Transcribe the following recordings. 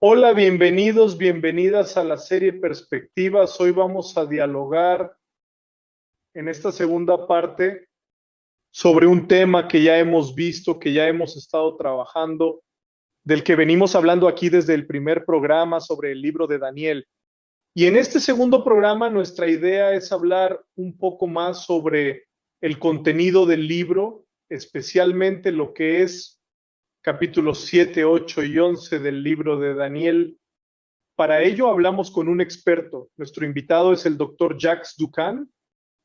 Hola, bienvenidos, bienvenidas a la serie Perspectivas. Hoy vamos a dialogar en esta segunda parte sobre un tema que ya hemos visto, que ya hemos estado trabajando, del que venimos hablando aquí desde el primer programa sobre el libro de Daniel. Y en este segundo programa nuestra idea es hablar un poco más sobre el contenido del libro, especialmente lo que es capítulos 7, 8 y 11 del libro de Daniel. Para ello hablamos con un experto. Nuestro invitado es el doctor Jacques Ducan.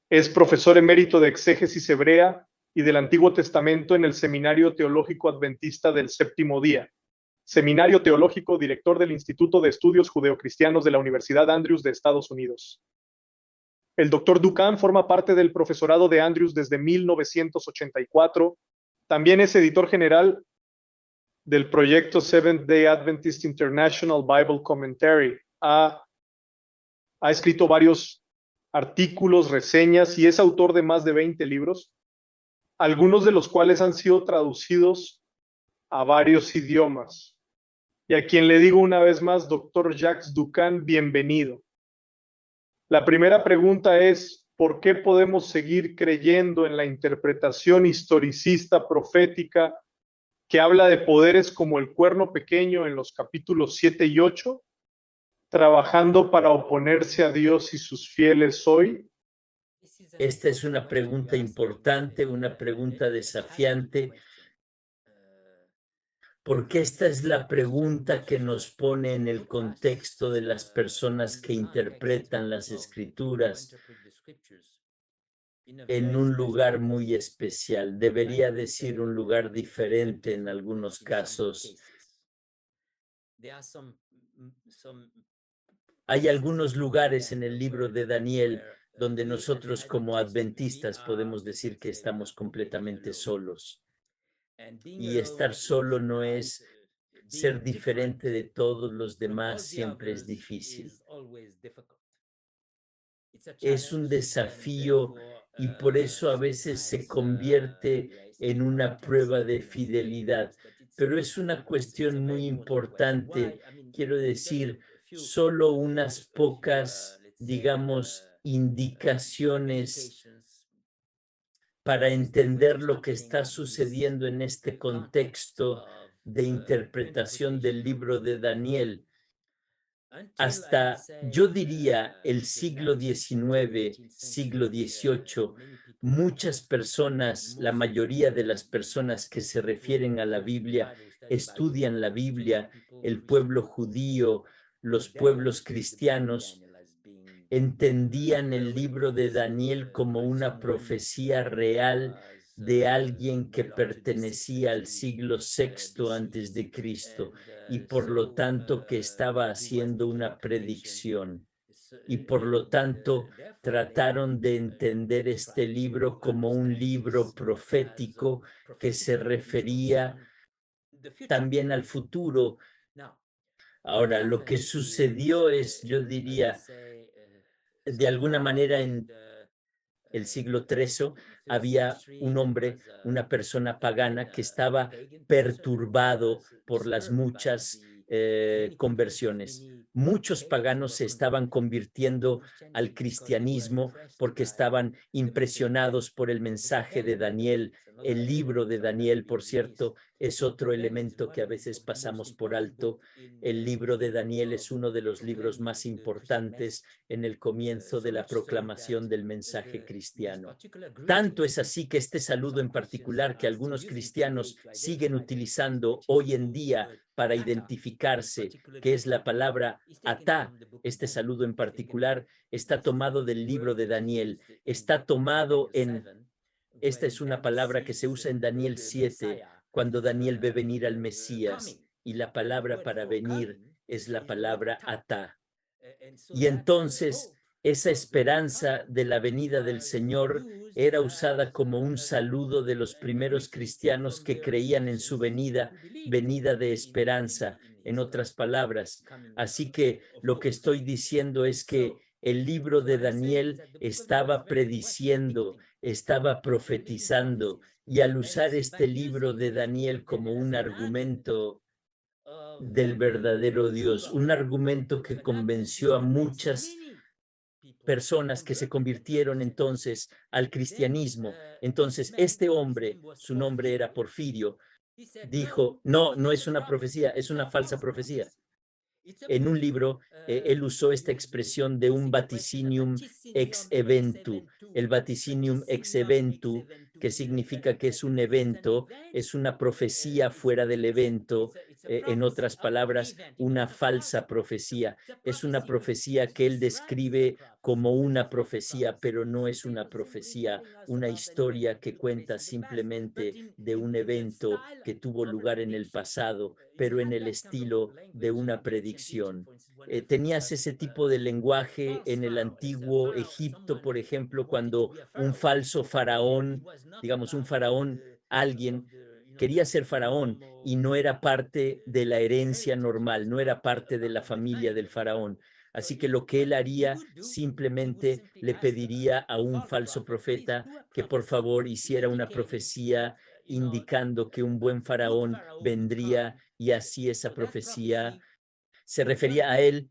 Es profesor emérito de exégesis hebrea y del Antiguo Testamento en el Seminario Teológico Adventista del Séptimo Día. Seminario Teológico, director del Instituto de Estudios Judeocristianos de la Universidad Andrews de Estados Unidos. El doctor Ducan forma parte del profesorado de Andrews desde 1984. También es editor general del proyecto Seventh Day Adventist International Bible Commentary. Ha escrito varios artículos, reseñas y es autor de más de 20 libros, algunos de los cuales han sido traducidos a varios idiomas. Y a quien le digo una vez más, doctor Jacques Ducan, bienvenido. La primera pregunta es, ¿por qué podemos seguir creyendo en la interpretación historicista profética que habla de poderes como el cuerno pequeño en los capítulos 7 y 8, trabajando para oponerse a Dios y sus fieles hoy? Esta es una pregunta importante, una pregunta desafiante, porque esta es la pregunta que nos pone en el contexto de las personas que interpretan las escrituras en un lugar muy especial. Debería decir un lugar diferente en algunos casos. Hay algunos lugares en el libro de Daniel donde nosotros como adventistas podemos decir que estamos completamente solos. Y estar solo no es ser diferente de todos los demás, siempre es difícil. Es un desafío y por eso a veces se convierte en una prueba de fidelidad. Pero es una cuestión muy importante. Quiero decir, solo unas pocas, digamos, indicaciones para entender lo que está sucediendo en este contexto de interpretación del libro de Daniel. Hasta, yo diría, el siglo XIX, siglo XVIII, muchas personas, la mayoría de las personas que se refieren a la Biblia, estudian la Biblia, el pueblo judío, los pueblos cristianos, entendían el libro de Daniel como una profecía real de alguien que pertenecía al siglo VI antes de Cristo y por lo tanto que estaba haciendo una predicción. Y por lo tanto trataron de entender este libro como un libro profético que se refería también al futuro. Ahora, lo que sucedió es, yo diría, de alguna manera en el siglo XIII había un hombre, una persona pagana que estaba perturbado por las muchas conversiones. Muchos paganos se estaban convirtiendo al cristianismo porque estaban impresionados por el mensaje de Daniel. El libro de Daniel, por cierto, es otro elemento que a veces pasamos por alto. El libro de Daniel es uno de los libros más importantes en el comienzo de la proclamación del mensaje cristiano. Tanto es así que este saludo en particular que algunos cristianos siguen utilizando hoy en día para identificarse, que es la palabra atá, este saludo en particular está tomado del libro de Daniel, está tomado esta es una palabra que se usa en Daniel 7, cuando Daniel ve venir al Mesías, y la palabra para venir es la palabra atá. Y entonces esa esperanza de la venida del Señor era usada como un saludo de los primeros cristianos que creían en su venida, venida de esperanza, en otras palabras. Así que lo que estoy diciendo es que el libro de Daniel estaba prediciendo, estaba profetizando, y al usar este libro de Daniel como un argumento del verdadero Dios, un argumento que convenció a muchas personas que se convirtieron entonces al cristianismo. Entonces, este hombre, su nombre era Porfirio, dijo, no, no es una profecía, es una falsa profecía. En un libro, él usó esta expresión de un vaticinium ex eventu. El vaticinium ex eventu, que significa que es un evento, es una profecía fuera del evento. En otras palabras, una falsa profecía. Es una profecía que él describe como una profecía, pero no es una profecía, una historia que cuenta simplemente de un evento que tuvo lugar en el pasado, pero en el estilo de una predicción. Tenías ese tipo de lenguaje en el antiguo Egipto, por ejemplo, cuando un falso faraón, digamos un faraón, alguien quería ser faraón y no era parte de la herencia normal, no era parte de la familia del faraón. Así que lo que él haría, simplemente le pediría a un falso profeta que por favor hiciera una profecía indicando que un buen faraón vendría, y así esa profecía se refería a él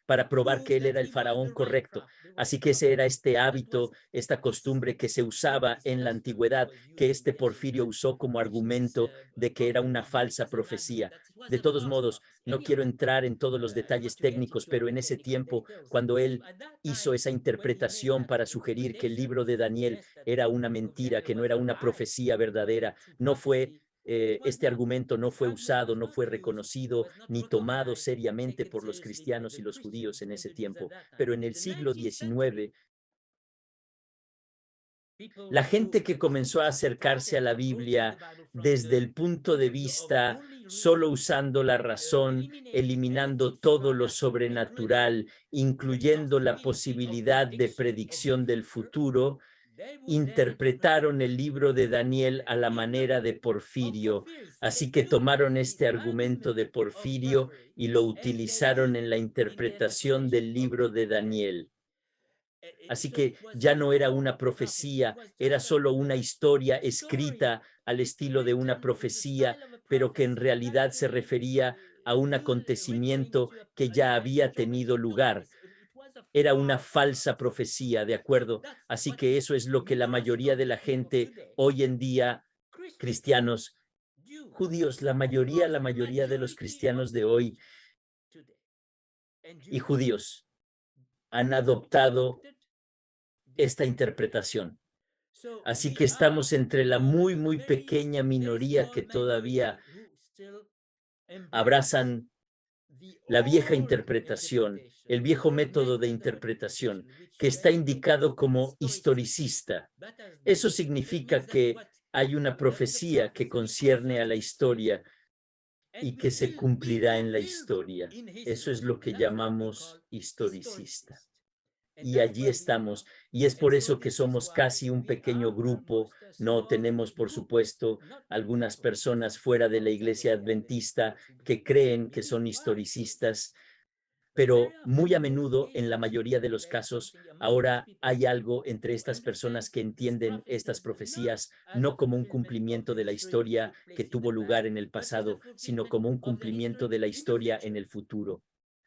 para probar que él era el faraón correcto. Así que ese era este hábito, esta costumbre que se usaba en la antigüedad, que este Porfirio usó como argumento de que era una falsa profecía. De todos modos, no quiero entrar en todos los detalles técnicos, pero en ese tiempo, cuando él hizo esa interpretación para sugerir que el libro de Daniel era una mentira, que no era una profecía verdadera, no fue este argumento no fue usado, no fue reconocido ni tomado seriamente por los cristianos y los judíos en ese tiempo. Pero en el siglo XIX, la gente que comenzó a acercarse a la Biblia desde el punto de vista solo usando la razón, eliminando todo lo sobrenatural, incluyendo la posibilidad de predicción del futuro, interpretaron el libro de Daniel a la manera de Porfirio. Así que tomaron este argumento de Porfirio y lo utilizaron en la interpretación del libro de Daniel. Así que ya no era una profecía, era solo una historia escrita al estilo de una profecía, pero que en realidad se refería a un acontecimiento que ya había tenido lugar. Era una falsa profecía, ¿de acuerdo? Así que eso es lo que la mayoría de la gente hoy en día, cristianos, judíos, la mayoría de los cristianos de hoy y judíos han adoptado esta interpretación. Así que estamos entre la muy, muy pequeña minoría que todavía abrazan la vieja interpretación, el viejo método de interpretación, que está indicado como historicista. Eso significa que hay una profecía que concierne a la historia y que se cumplirá en la historia. Eso es lo que llamamos historicista. Y allí estamos. Y es por eso que somos casi un pequeño grupo. No tenemos, por supuesto, algunas personas fuera de la iglesia adventista que creen que son historicistas, pero muy a menudo, en la mayoría de los casos, ahora hay algo entre estas personas que entienden estas profecías no como un cumplimiento de la historia que tuvo lugar en el pasado, sino como un cumplimiento de la historia en el futuro.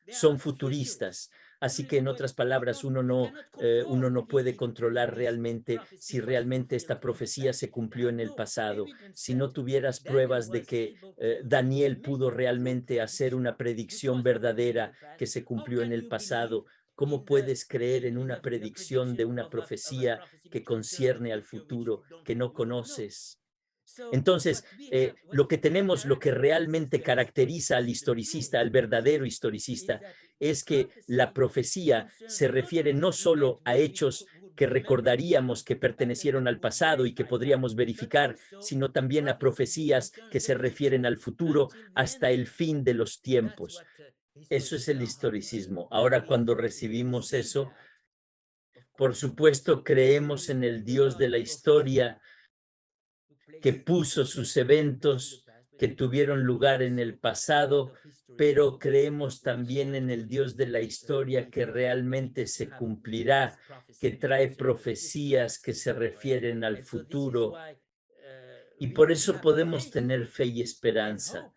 Son futuristas. Así que, en otras palabras, uno no puede controlar realmente si realmente esta profecía se cumplió en el pasado. Si no tuvieras pruebas de que Daniel pudo realmente hacer una predicción verdadera que se cumplió en el pasado, ¿cómo puedes creer en una predicción de una profecía que concierne al futuro que no conoces? Entonces, lo que tenemos, lo que realmente caracteriza al historicista, al verdadero historicista, es que la profecía se refiere no solo a hechos que recordaríamos que pertenecieron al pasado y que podríamos verificar, sino también a profecías que se refieren al futuro hasta el fin de los tiempos. Eso es el historicismo. Ahora, cuando recibimos eso, por supuesto, creemos en el Dios de la historia que puso sus eventos que tuvieron lugar en el pasado, pero creemos también en el Dios de la historia que realmente se cumplirá, que trae profecías que se refieren al futuro, y por eso podemos tener fe y esperanza.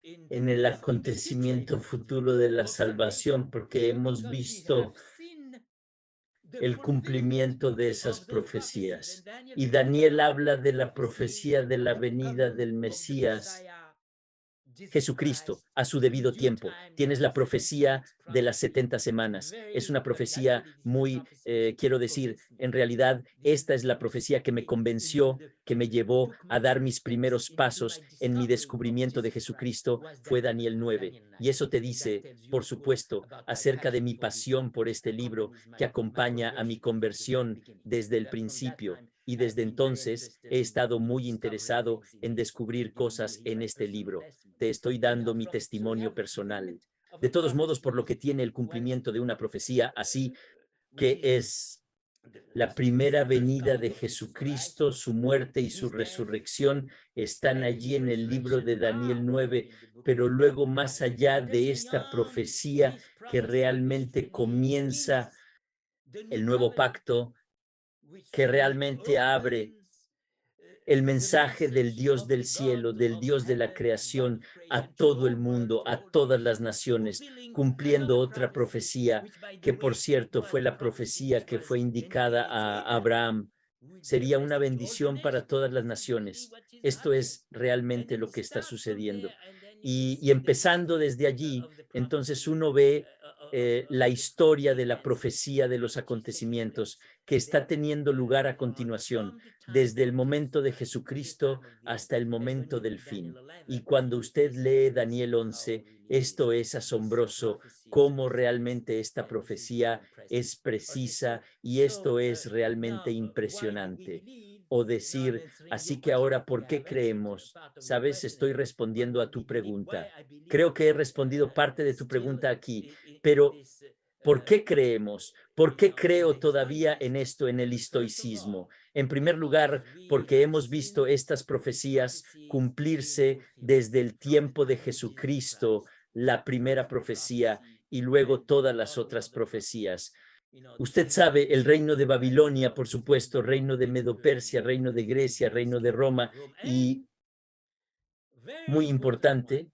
en el acontecimiento futuro de la salvación, porque hemos visto el cumplimiento de esas profecías. Y Daniel habla de la profecía de la venida del Mesías, Jesucristo, a su debido tiempo. Tienes la profecía de las 70 semanas. Es una profecía muy, quiero decir, en realidad, esta es la profecía que me convenció, que me llevó a dar mis primeros pasos en mi descubrimiento de Jesucristo, fue Daniel 9. Y eso te dice, por supuesto, acerca de mi pasión por este libro que acompaña a mi conversión desde el principio. Y desde entonces he estado muy interesado en descubrir cosas en este libro. Te estoy dando mi testimonio personal. De todos modos, por lo que tiene el cumplimiento de una profecía, así que es la primera venida de Jesucristo, su muerte y su resurrección están allí en el libro de Daniel 9, pero luego más allá de esta profecía que realmente comienza el nuevo pacto, que realmente abre el mensaje del Dios del cielo, del Dios de la creación a todo el mundo, a todas las naciones, cumpliendo otra profecía, que por cierto fue la profecía que fue indicada a Abraham. Sería una bendición para todas las naciones. Esto es realmente lo que está sucediendo. Y empezando desde allí, entonces uno ve la historia de la profecía de los acontecimientos que está teniendo lugar a continuación desde el momento de Jesucristo hasta el momento del fin. Y cuando usted lee Daniel 11, esto es asombroso, cómo realmente esta profecía es precisa y esto es realmente impresionante. O decir, así que ahora, ¿por qué creemos? Sabes, estoy respondiendo a tu pregunta. Creo que he respondido parte de tu pregunta aquí, pero ¿por qué creemos? ¿Por qué creo todavía en esto, en el estoicismo? En primer lugar, porque hemos visto estas profecías cumplirse desde el tiempo de Jesucristo, la primera profecía, y luego todas las otras profecías. Usted sabe, el reino de Babilonia, por supuesto, reino de Medo-Persia, reino de Grecia, reino de Roma, y muy importante,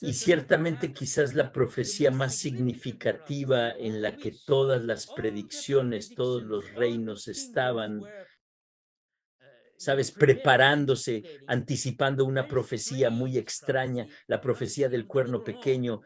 y ciertamente quizás la profecía más significativa en la que todas las predicciones, todos los reinos estaban, sabes, preparándose, anticipando una profecía muy extraña, la profecía del cuerno pequeño,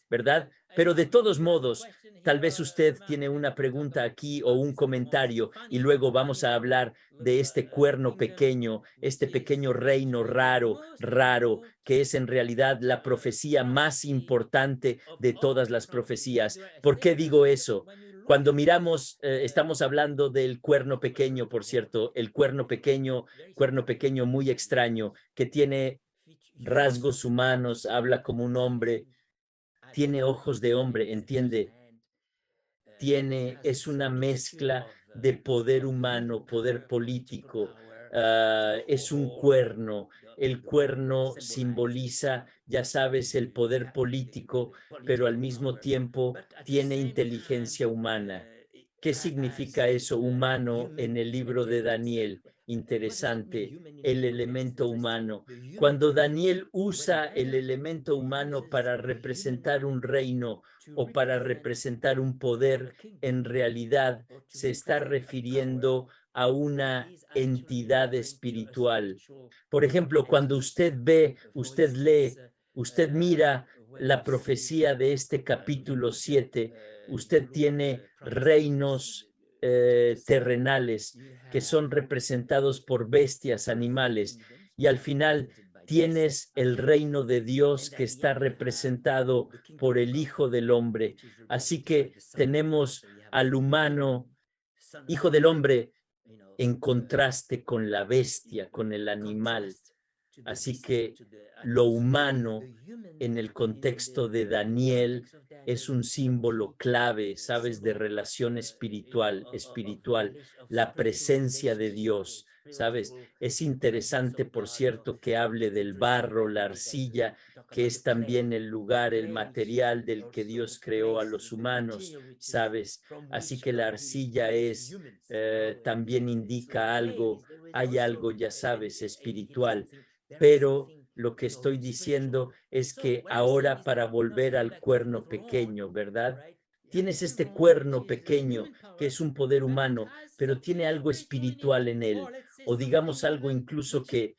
¿verdad? Pero de todos modos, tal vez usted tiene una pregunta aquí o un comentario y luego vamos a hablar de este cuerno pequeño, este pequeño reino raro, raro, que es en realidad la profecía más importante de todas las profecías. ¿Por qué digo eso? Cuando miramos, estamos hablando del cuerno pequeño, por cierto, el cuerno pequeño muy extraño, que tiene rasgos humanos, habla como un hombre, tiene ojos de hombre, entiende, es una mezcla de poder humano, poder político, es un cuerno. El cuerno simboliza, ya sabes, el poder político, pero al mismo tiempo tiene inteligencia humana. ¿Qué significa eso, humano, en el libro de Daniel? Interesante, el elemento humano. Cuando Daniel usa el elemento humano para representar un reino o para representar un poder, en realidad se está refiriendo a una entidad espiritual. Por ejemplo, cuando usted ve, usted lee, usted mira la profecía de este capítulo 7, usted tiene reinos terrenales que son representados por bestias, animales, y al final tienes el reino de Dios que está representado por el Hijo del Hombre. Así que tenemos al humano, Hijo del Hombre, en contraste con la bestia, con el animal. Así que lo humano en el contexto de Daniel es un símbolo clave, sabes, de relación espiritual, la presencia de Dios, sabes. Es interesante, por cierto, que hable del barro, la arcilla, que es también el lugar, el material del que Dios creó a los humanos, sabes. Así que la arcilla también indica algo, hay algo, ya sabes, espiritual, pero lo que estoy diciendo es que ahora para volver al cuerno pequeño, ¿verdad? Tienes este cuerno pequeño que es un poder humano, pero tiene algo espiritual en él, o digamos algo incluso que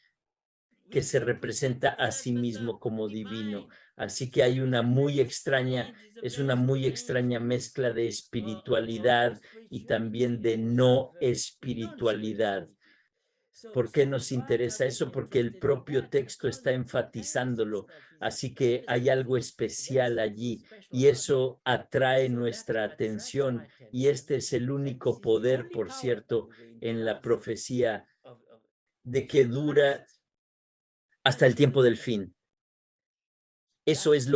se representa a sí mismo como divino. Así que hay una muy extraña, es una muy extraña mezcla de espiritualidad y también de no espiritualidad. ¿Por qué nos interesa eso? Porque el propio texto está enfatizándolo, así que hay algo especial allí y eso atrae nuestra atención y este es el único poder, por cierto, en la profecía de que dura hasta el tiempo del fin. Eso es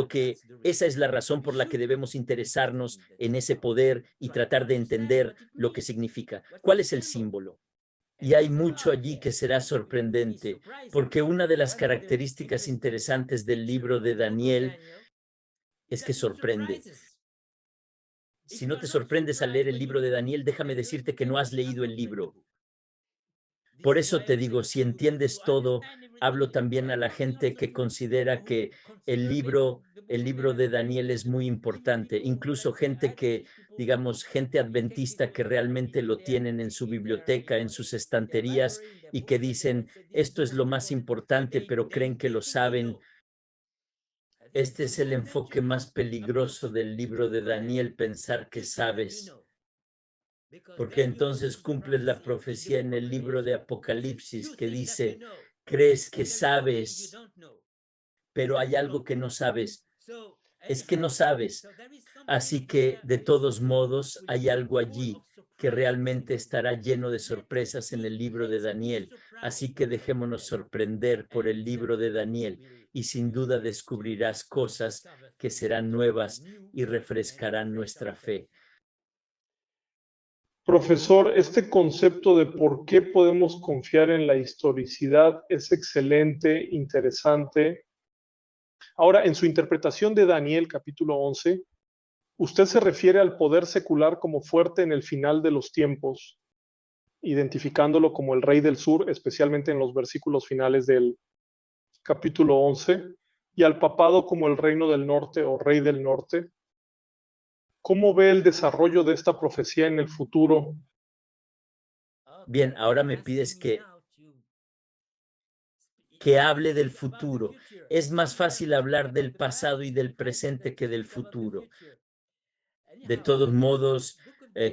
esa es la razón por la que debemos interesarnos en ese poder y tratar de entender lo que significa. ¿Cuál es el símbolo? Y hay mucho allí que será sorprendente, porque una de las características interesantes del libro de Daniel es que sorprende. Si no te sorprendes al leer el libro de Daniel, déjame decirte que no has leído el libro. Por eso te digo, si entiendes todo, hablo también a la gente que considera que el libro de Daniel es muy importante, incluso gente que, digamos, gente adventista que realmente lo tienen en su biblioteca, en sus estanterías y que dicen, esto es lo más importante, pero creen que lo saben. Este es el enfoque más peligroso del libro de Daniel, pensar que sabes, porque entonces cumples la profecía en el libro de Apocalipsis que dice, crees que sabes, pero hay algo que no sabes. Es que no sabes. Así que, de todos modos, hay algo allí que realmente estará lleno de sorpresas en el libro de Daniel. Así que dejémonos sorprender por el libro de Daniel y sin duda descubrirás cosas que serán nuevas y refrescarán nuestra fe. Profesor, este concepto de por qué podemos confiar en la historicidad es excelente, interesante. Ahora, en su interpretación de Daniel capítulo 11, usted se refiere al poder secular como fuerte en el final de los tiempos, identificándolo como el rey del sur, especialmente en los versículos finales del capítulo 11, y al papado como el reino del norte o rey del norte. ¿Cómo ve el desarrollo de esta profecía en el futuro? Bien, ahora me pides que hable del futuro. Es más fácil hablar del pasado y del presente que del futuro. De todos modos,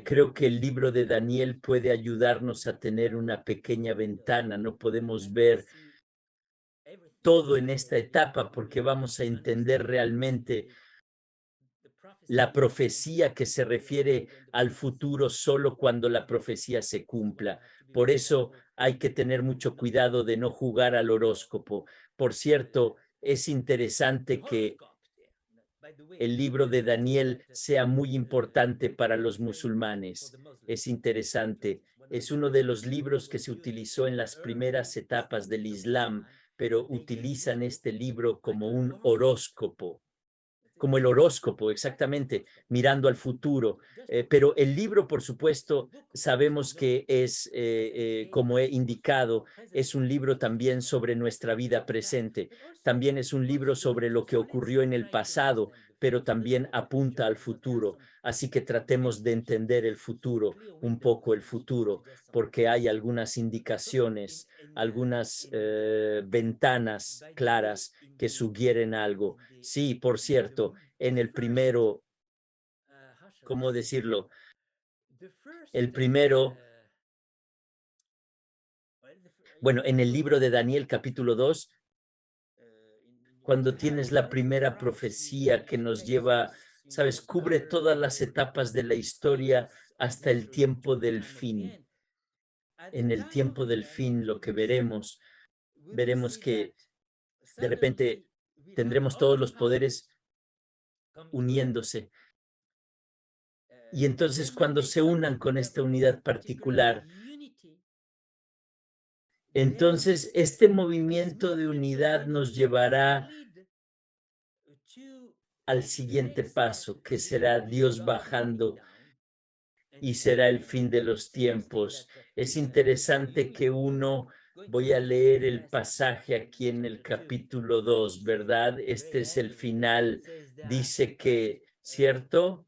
creo que el libro de Daniel puede ayudarnos a tener una pequeña ventana. No podemos ver todo en esta etapa porque vamos a entender realmente la profecía que se refiere al futuro solo cuando la profecía se cumpla. Por eso hay que tener mucho cuidado de no jugar al horóscopo. Por cierto, es interesante que el libro de Daniel sea muy importante para los musulmanes. Es interesante. Es uno de los libros que se utilizó en las primeras etapas del Islam, pero utilizan este libro como un horóscopo, como el horóscopo, exactamente, mirando al futuro. Pero el libro, por supuesto, sabemos que es, como he indicado, es un libro también sobre nuestra vida presente. También es un libro sobre lo que ocurrió en el pasado, pero también apunta al futuro. Así que tratemos de entender el futuro, un poco el futuro, porque hay algunas indicaciones, algunas ventanas claras que sugieren algo. Sí, por cierto, en el primero, ¿cómo decirlo? El primero, bueno, en el libro de Daniel capítulo 2, cuando tienes la primera profecía que nos lleva, sabes, cubre todas las etapas de la historia hasta el tiempo del fin. En el tiempo del fin, lo que veremos que de repente tendremos todos los poderes uniéndose. Y entonces cuando se unan con esta unidad particular, entonces este movimiento de unidad nos llevará al siguiente paso, que será Dios bajando y será el fin de los tiempos. Es interesante que uno Voy a leer el pasaje aquí en el capítulo 2, ¿verdad? Este es el final. Dice que, ¿cierto?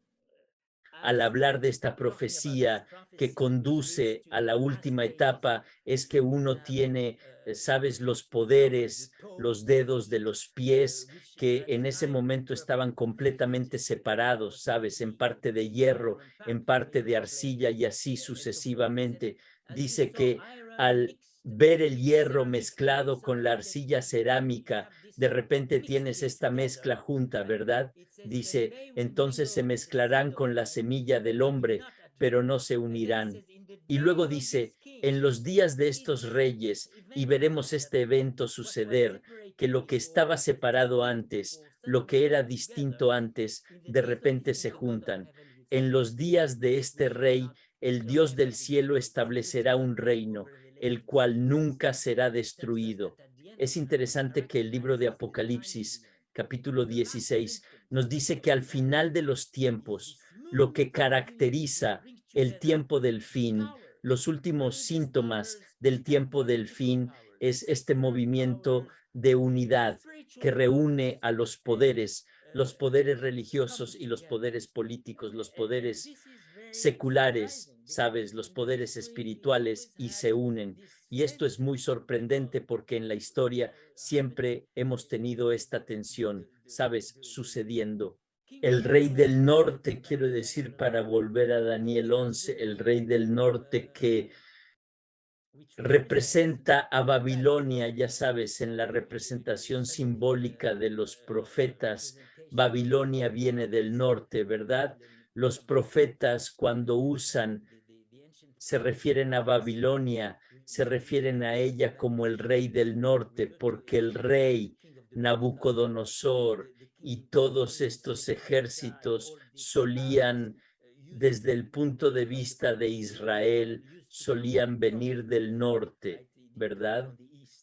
Al hablar de esta profecía que conduce a la última etapa, es que uno tiene, sabes, los poderes, los dedos de los pies, que en ese momento estaban completamente separados, sabes, en parte de hierro, en parte de arcilla y así sucesivamente. Dice que al ver el hierro mezclado con la arcilla cerámica, de repente tienes esta mezcla junta, ¿verdad? Dice, entonces se mezclarán con la semilla del hombre, pero no se unirán. Y luego dice, en los días de estos reyes, y veremos este evento suceder, que lo que estaba separado antes, lo que era distinto antes, de repente se juntan. En los días de este rey, el Dios del cielo establecerá un reino, el cual nunca será destruido. Es interesante que el libro de Apocalipsis, capítulo 16, nos dice que al final de los tiempos, lo que caracteriza el tiempo del fin, los últimos síntomas del tiempo del fin, es este movimiento de unidad que reúne a los poderes religiosos y los poderes políticos, los poderes seculares, sabes, los poderes espirituales y se unen. Y esto es muy sorprendente porque en la historia siempre hemos tenido esta tensión, sabes, sucediendo. El rey del norte, quiero decir, para volver a Daniel 11, el rey del norte que representa a Babilonia, ya sabes, en la representación simbólica de los profetas. Babilonia viene del norte, ¿verdad? Los profetas cuando usan, se refieren a Babilonia, se refieren a ella como el rey del norte, porque el rey Nabucodonosor y todos estos ejércitos solían, desde el punto de vista de Israel, solían venir del norte, ¿verdad?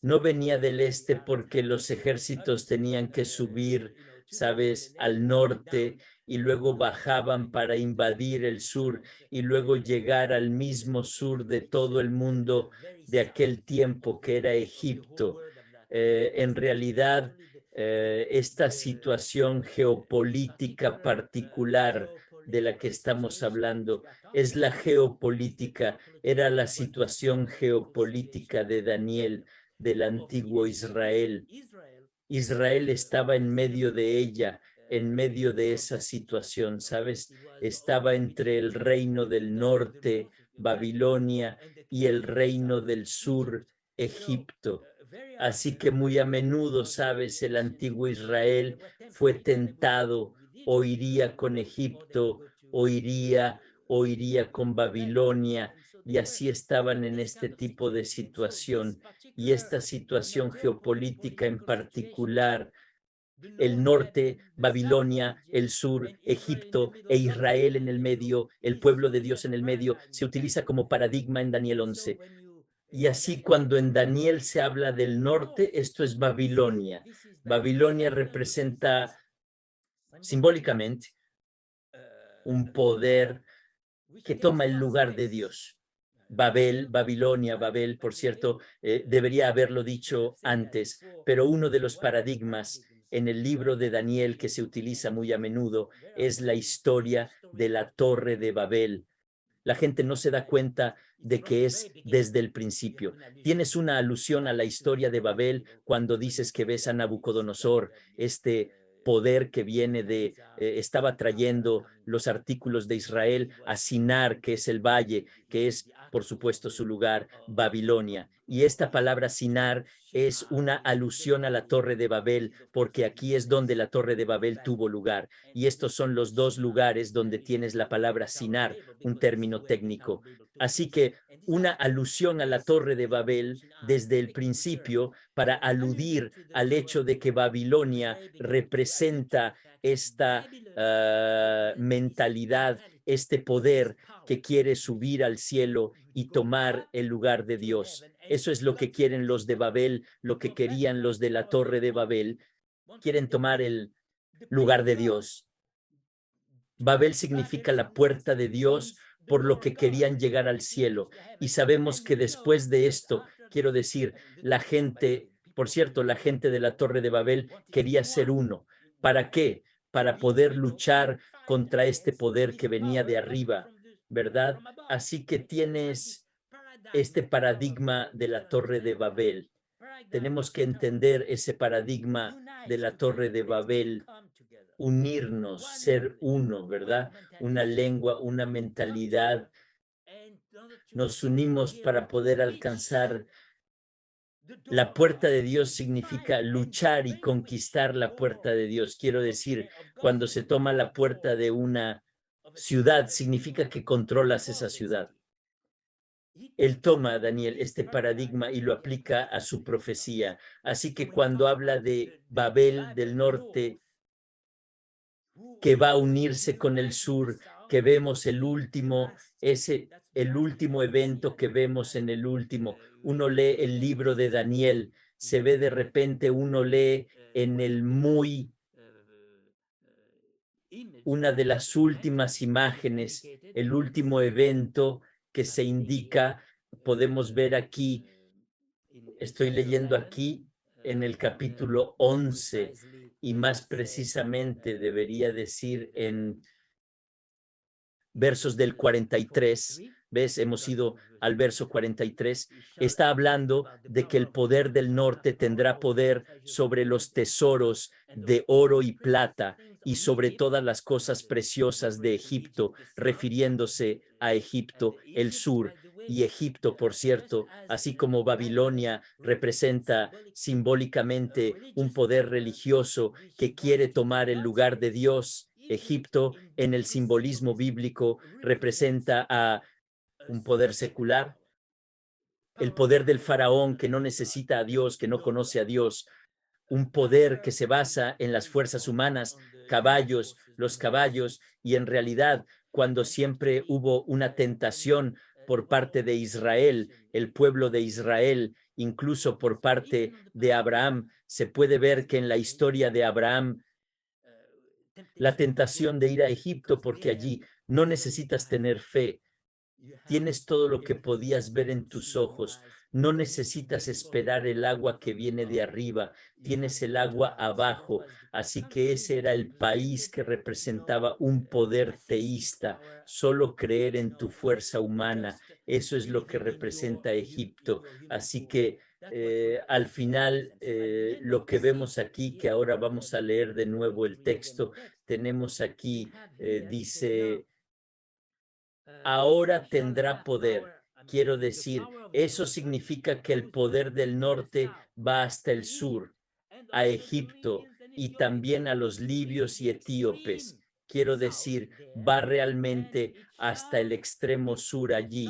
No venía del este porque los ejércitos tenían que subir, ¿sabes?, al norte y luego bajaban para invadir el sur y luego llegar al mismo sur de todo el mundo de aquel tiempo que era Egipto. En realidad, esta situación geopolítica particular de la que estamos hablando es la geopolítica, era la situación geopolítica de Daniel, del antiguo Israel. Israel estaba en medio de ella, en medio de esa situación, ¿sabes? Estaba entre el reino del norte, Babilonia, y el reino del sur, Egipto. Así que muy a menudo, ¿sabes? El antiguo Israel fue tentado, o iría con Egipto, o iría con Babilonia, y así estaban en este tipo de situación. Y esta situación geopolítica en particular, el norte, Babilonia, el sur, Egipto e Israel en el medio, el pueblo de Dios en el medio, se utiliza como paradigma en Daniel 11. Y así cuando en Daniel se habla del norte, esto es Babilonia. Babilonia representa simbólicamente un poder que toma el lugar de Dios. Babel, Babilonia, Babel, por cierto, debería haberlo dicho antes, pero uno de los paradigmas en el libro de Daniel que se utiliza muy a menudo es la historia de la Torre de Babel. La gente no se da cuenta de que es desde el principio. Tienes una alusión a la historia de Babel cuando dices que ves a Nabucodonosor, este poder que viene de, estaba trayendo los artículos de Israel a Sinar, que es el valle, que es, por supuesto, su lugar, Babilonia. Y esta palabra Sinar es una alusión a la Torre de Babel, porque aquí es donde la Torre de Babel tuvo lugar. Y estos son los dos lugares donde tienes la palabra Sinar, un término técnico. Así que una alusión a la Torre de Babel desde el principio para aludir al hecho de que Babilonia representa esta mentalidad, este poder que quiere subir al cielo y tomar el lugar de Dios. Eso es lo que quieren los de Babel, lo que querían los de la Torre de Babel. Quieren tomar el lugar de Dios. Babel significa la puerta de Dios, por lo que querían llegar al cielo. Y sabemos que después de esto, Quiero decir, la gente, por cierto, la gente de la Torre de Babel quería ser uno. ¿Para qué? Para poder luchar contra este poder que venía de arriba, ¿verdad? Así que tienes este paradigma de la Torre de Babel. Tenemos que entender ese paradigma de la Torre de Babel, unirnos, ser uno, ¿verdad? Una lengua, una mentalidad. Nos unimos para poder alcanzar. La puerta de Dios significa luchar y conquistar la puerta de Dios. Quiero decir, cuando se toma la puerta de una ciudad, significa que controlas esa ciudad. Él toma, Daniel, este paradigma y lo aplica a su profecía. Así que cuando habla de Babel del norte, que va a unirse con el sur, que vemos el último evento que vemos en el último. Uno lee el libro de Daniel, se ve de repente, uno lee en el una de las últimas imágenes, el último evento que se indica, podemos ver aquí, estoy leyendo aquí en el capítulo 11 y más precisamente debería decir en versos del 43, ¿ves? Hemos ido al verso 43, está hablando de que el poder del norte tendrá poder sobre los tesoros de oro y plata y sobre todas las cosas preciosas de Egipto, refiriéndose a Egipto, el sur. Y Egipto, por cierto, así como Babilonia representa simbólicamente un poder religioso que quiere tomar el lugar de Dios, Egipto en el simbolismo bíblico representa a un poder secular, el poder del faraón que no necesita a Dios, que no conoce a Dios, un poder que se basa en las fuerzas humanas, caballos, los caballos, y en realidad cuando siempre hubo una tentación por parte de Israel, el pueblo de Israel, incluso por parte de Abraham, se puede ver que en la historia de Abraham la tentación de ir a Egipto, porque allí no necesitas tener fe, tienes todo lo que podías ver en tus ojos, no necesitas esperar el agua que viene de arriba, tienes el agua abajo, así que ese era el país que representaba un poder teísta, solo creer en tu fuerza humana, eso es lo que representa Egipto, así que al final lo que vemos aquí, que ahora vamos a leer de nuevo el texto, tenemos aquí, dice, ahora tendrá poder. Quiero decir, eso significa que el poder del norte va hasta el sur, a Egipto y también a los libios y etíopes. Quiero decir, va realmente hasta el extremo sur allí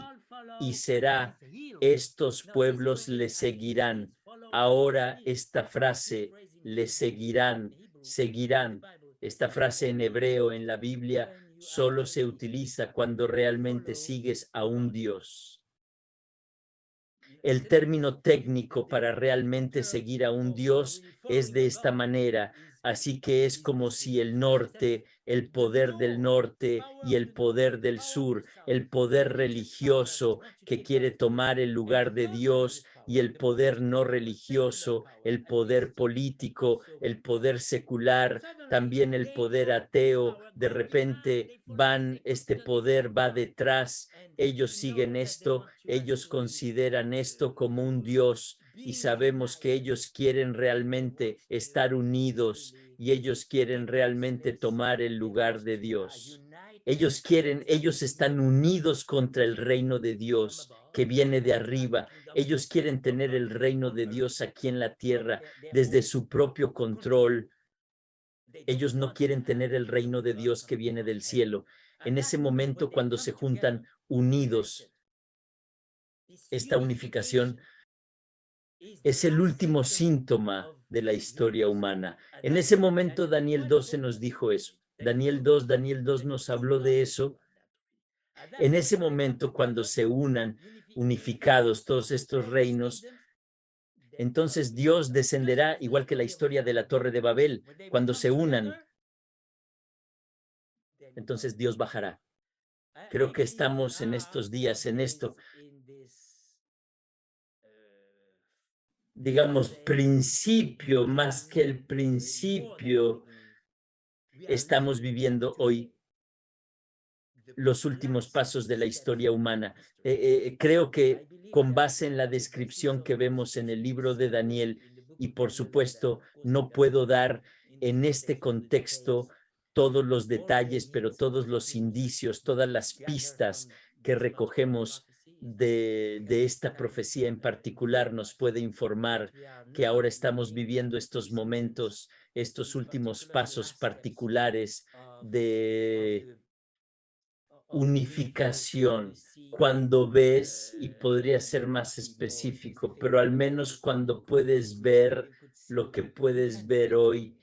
y será, estos pueblos le seguirán. Ahora esta frase, le seguirán, seguirán. Esta frase en hebreo en la Biblia solo se utiliza cuando realmente sigues a un Dios. El término técnico para realmente seguir a un Dios es de esta manera. Así que es como si el norte, el poder del norte y el poder del sur, el poder religioso que quiere tomar el lugar de Dios y el poder no religioso, el poder político, el poder secular, también el poder ateo, de repente este poder va detrás, ellos siguen esto, ellos consideran esto como un Dios y sabemos que ellos quieren realmente estar unidos y ellos quieren realmente tomar el lugar de Dios. Ellos están unidos contra el reino de Dios que viene de arriba. Ellos quieren tener el reino de Dios aquí en la tierra desde su propio control. Ellos no quieren tener el reino de Dios que viene del cielo. En ese momento, cuando se juntan unidos, esta unificación es el último síntoma de la historia humana. En ese momento, Daniel 12 nos dijo eso. Daniel 2 nos habló de eso. En ese momento, cuando se unan unificados todos estos reinos, entonces Dios descenderá, igual que la historia de la Torre de Babel, cuando se unan, entonces Dios bajará. Creo que estamos en estos días en esto. digamos, principio, más que el principio, estamos viviendo hoy los últimos pasos de la historia humana. Creo que con base en la descripción que vemos en el libro de Daniel, y por supuesto no puedo dar en este contexto todos los detalles, pero todos los indicios, todas las pistas que recogemos de esta profecía en particular nos puede informar que ahora estamos viviendo estos momentos, estos últimos pasos particulares de unificación, cuando ves, y podría ser más específico, pero al menos cuando puedes ver lo que puedes ver hoy,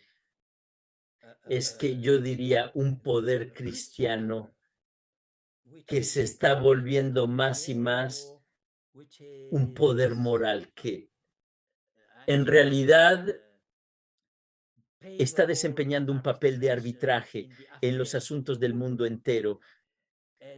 es que yo diría un poder cristiano que se está volviendo más y más un poder moral que en realidad está desempeñando un papel de arbitraje en los asuntos del mundo entero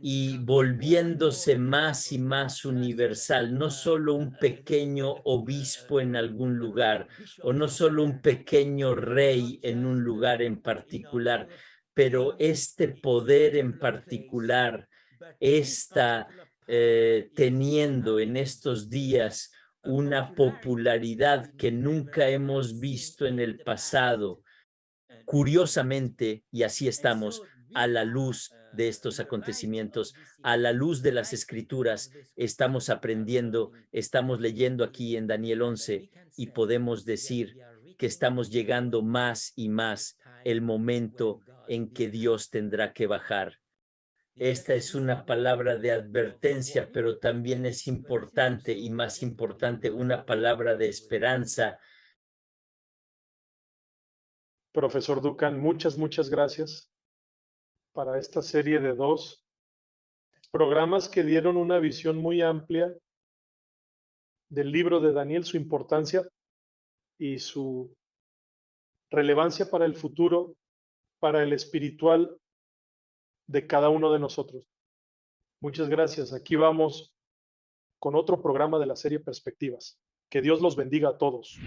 y volviéndose más y más universal, no solo un pequeño obispo en algún lugar o no solo un pequeño rey en un lugar en particular, pero este poder en particular está teniendo en estos días una popularidad que nunca hemos visto en el pasado. Curiosamente, y así estamos, a la luz de estos acontecimientos, a la luz de las escrituras, estamos aprendiendo, estamos leyendo aquí en Daniel 11 y podemos decir que estamos llegando más y más el momento en que Dios tendrá que bajar. Esta es una palabra de advertencia, pero también es importante y más importante, una palabra de esperanza. Profesor Duncan, muchas gracias para esta serie de 2 programas que dieron una visión muy amplia del libro de Daniel, su importancia y su relevancia para el futuro, para el espiritual de cada uno de nosotros. Muchas gracias. Aquí vamos con otro programa de la serie Perspectivas. Que Dios los bendiga a todos.